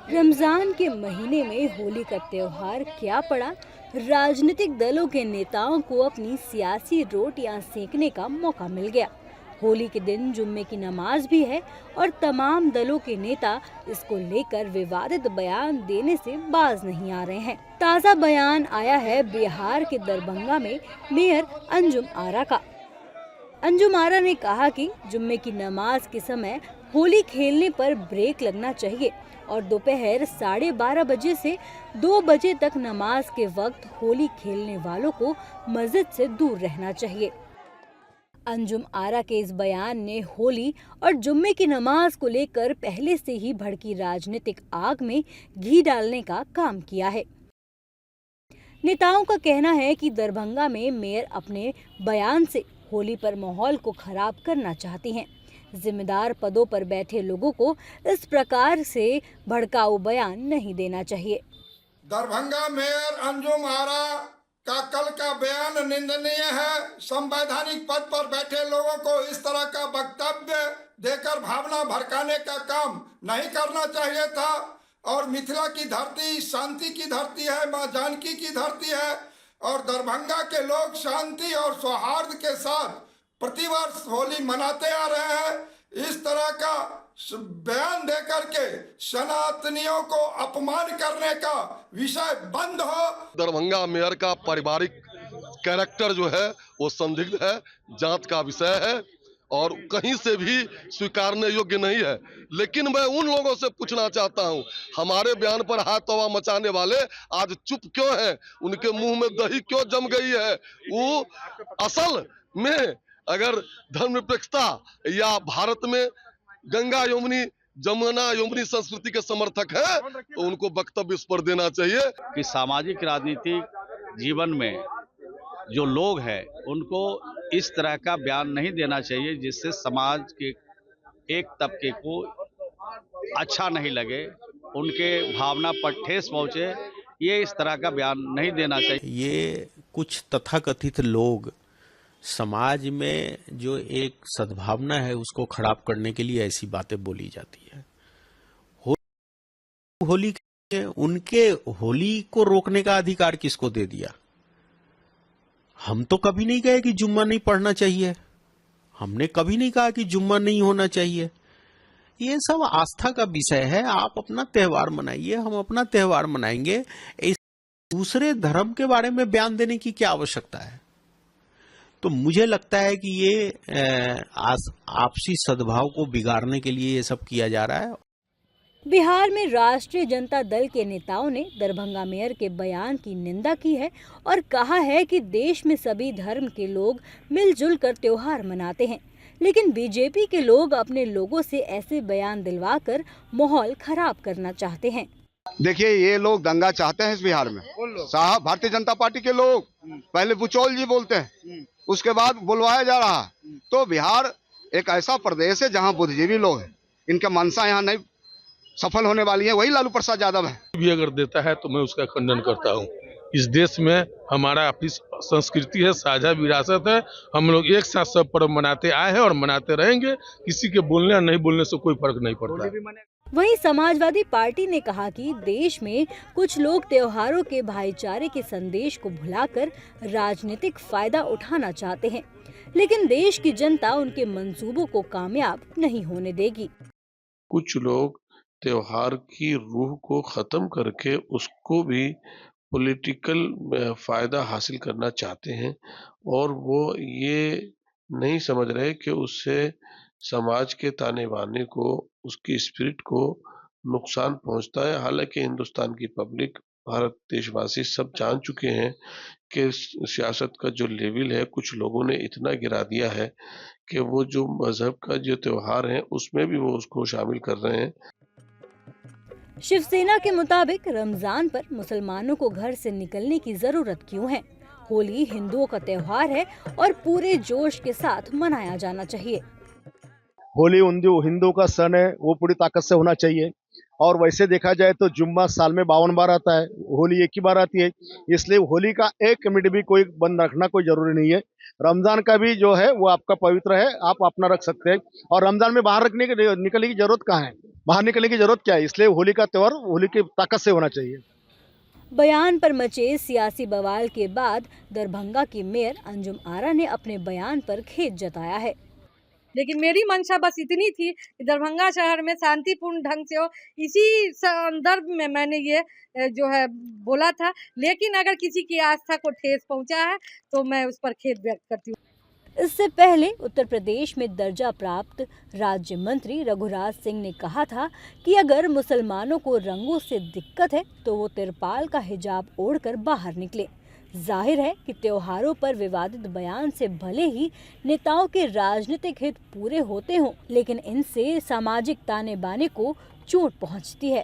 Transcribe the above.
रमजान के महीने में होली का त्योहार क्या पड़ा? राजनीतिक दलों के नेताओं को अपनी सियासी रोटियां सेकने का मौका मिल गया। होली के दिन जुम्मे की नमाज भी है और तमाम दलों के नेता इसको लेकर विवादित बयान देने से बाज नहीं आ रहे हैं। ताज़ा बयान आया है बिहार के दरभंगा में मेयर अंजुम आरा का। अंजुम आरा ने कहा कि जुम्मे की नमाज के समय होली खेलने पर ब्रेक लगना चाहिए और दोपहर 12:30 बजे से 2 बजे तक नमाज के वक्त होली खेलने वालों को मस्जिद से दूर रहना चाहिए। अंजुम आरा के इस बयान ने होली और जुम्मे की नमाज को लेकर पहले से ही भड़की राजनीतिक आग में घी डालने का काम किया है। नेताओं का कहना है कि दरभंगा में मेयर अपने बयान से होली पर माहौल को खराब करना चाहती हैं। जिम्मेदार पदों पर बैठे लोगों को इस प्रकार से भड़काऊ बयान नहीं देना चाहिए। दरभंगा मेयर अंजुम आरा का कल का बयान निंदनीय है। संवैधानिक पद पर बैठे लोगों को इस तरह का वक्तव्य देकर भावना भड़काने का काम नहीं करना चाहिए था। और मिथिला की धरती शांति की धरती है, मां जानकी की धरती है और दरभंगा के लोग शांति और सौहार्द के साथ प्रतिवर्ष होली मनाते आ रहे हैं। इस तरह का बयान देकर के सनातनियों को अपमान करने का विषय बंद हो। दरभंगा मेयर का पारिवारिक कैरेक्टर जो है वो संदिग्ध है, जांच का विषय है और कहीं से भी स्वीकारने योग्य नहीं है। लेकिन मैं उन लोगों से पूछना चाहता हूं, हमारे बयान पर हाथ तवा मचाने वाले आज चुप क्यों हैं? उनके मुंह में दही क्यों जम गई है? वो असल में अगर धर्मनिरपेक्षता या भारत में गंगा यमुनी जमुना यमुनी संस्कृति के समर्थक है तो उनको वक्तव्य इस पर देना चाहिए कि सामाजिक राजनीतिक जीवन में जो लोग हैं उनको इस तरह का बयान नहीं देना चाहिए जिससे समाज के एक तबके को अच्छा नहीं लगे, उनके भावना पर ठेस पहुंचे। ये इस तरह का बयान नहीं देना चाहिए। ये कुछ तथाकथित लोग समाज में जो एक सद्भावना है उसको खराब करने के लिए ऐसी बातें बोली जाती है। होली उनके होली को रोकने का अधिकार किसको दे दिया? हम तो कभी नहीं कहे कि जुम्मा नहीं पढ़ना चाहिए, हमने कभी नहीं कहा कि जुम्मा नहीं होना चाहिए। ये सब आस्था का विषय है। आप अपना त्योहार मनाइए, हम अपना त्योहार मनाएंगे। इस दूसरे धर्म के बारे में बयान देने की क्या आवश्यकता है? तो मुझे लगता है कि ये आपसी सद्भाव को बिगाड़ने के लिए ये सब किया जा रहा है। बिहार में राष्ट्रीय जनता दल के नेताओं ने दरभंगा मेयर के बयान की निंदा की है और कहा है कि देश में सभी धर्म के लोग मिलजुल कर त्योहार मनाते हैं, लेकिन बीजेपी के लोग अपने लोगों से ऐसे बयान दिलवाकर माहौल खराब करना चाहते हैं। देखिए, ये लोग दंगा चाहते हैं इस बिहार में। साहब, भारतीय जनता पार्टी के लोग पहले बुचौल जी बोलते हैं, उसके बाद बुलवाया जा रहा है। तो बिहार एक ऐसा प्रदेश है जहां बुद्धिजीवी लोग हैं, इनका मंशा यहाँ नहीं सफल होने वाली है। वही लालू प्रसाद यादव है। भी अगर देता है तो मैं उसका खंडन करता हूँ। इस देश में हमारा अपनी संस्कृति है, साझा विरासत है। हम लोग एक साथ सब पर्व मनाते आए हैं और मनाते रहेंगे। किसी के बोलने या नहीं बोलने से कोई फर्क नहीं पड़ता। वहीं समाजवादी पार्टी ने कहा कि देश में कुछ लोग त्योहारों के भाईचारे के संदेश को भुलाकर राजनीतिक फायदा उठाना चाहते हैं, लेकिन देश की जनता उनके मंसूबों को कामयाब नहीं होने देगी। कुछ लोग त्योहार की रूह को खत्म करके उसको भी पॉलिटिकल फायदा हासिल करना चाहते हैं और वो ये नहीं समझ रहे कि उससे समाज के ताने बाने को, उसकी स्पिरिट को नुकसान पहुंचता है। हालांकि हिंदुस्तान की पब्लिक, भारत देशवासी सब जान चुके हैं कि सियासत का जो लेवल है कुछ लोगों ने इतना गिरा दिया है कि वो जो मजहब का जो त्योहार है उसमें भी वो उसको शामिल कर रहे हैं। शिवसेना के मुताबिक रमजान पर मुसलमानों को घर से निकलने की जरूरत क्यों है? होली हिंदुओं का त्योहार है और पूरे जोश के साथ मनाया जाना चाहिए। होली हिंदू का सन है, वो पूरी ताकत से होना चाहिए। और वैसे देखा जाए तो जुम्मा साल में 52 बार आता है, होली एक ही बार आती है, इसलिए होली का एक कमेटी भी कोई बंद रखना कोई जरूरी नहीं है। रमजान का भी जो है वो आपका पवित्र है, आप अपना रख सकते हैं, और रमजान में बाहर निकलने की जरूरत कहाँ है, बाहर निकलने की जरूरत क्या है, इसलिए होली का त्योहार होली की ताकत से होना चाहिए। बयान पर मचे सियासी बवाल के बाद दरभंगा की मेयर अंजुम आरा ने अपने बयान पर खेद जताया है। लेकिन मेरी मंशा बस इतनी थी कि दरभंगा शहर में शांतिपूर्ण ढंग से हो, इसी संदर्भ में मैंने ये जो है बोला था। लेकिन अगर किसी की आस्था को ठेस पहुंचा है तो मैं उस पर खेद व्यक्त करती हूँ। इससे पहले उत्तर प्रदेश में दर्जा प्राप्त राज्य मंत्री रघुराज सिंह ने कहा था कि अगर मुसलमानों को रंगों से दिक्कत है तो वो तिरपाल का हिजाब ओढ़कर बाहर निकले। जाहिर है कि त्योहारों पर विवादित बयान से भले ही नेताओं के राजनीतिक हित पूरे होते हों, लेकिन इनसे सामाजिक ताने बाने को चोट पहुंचती है।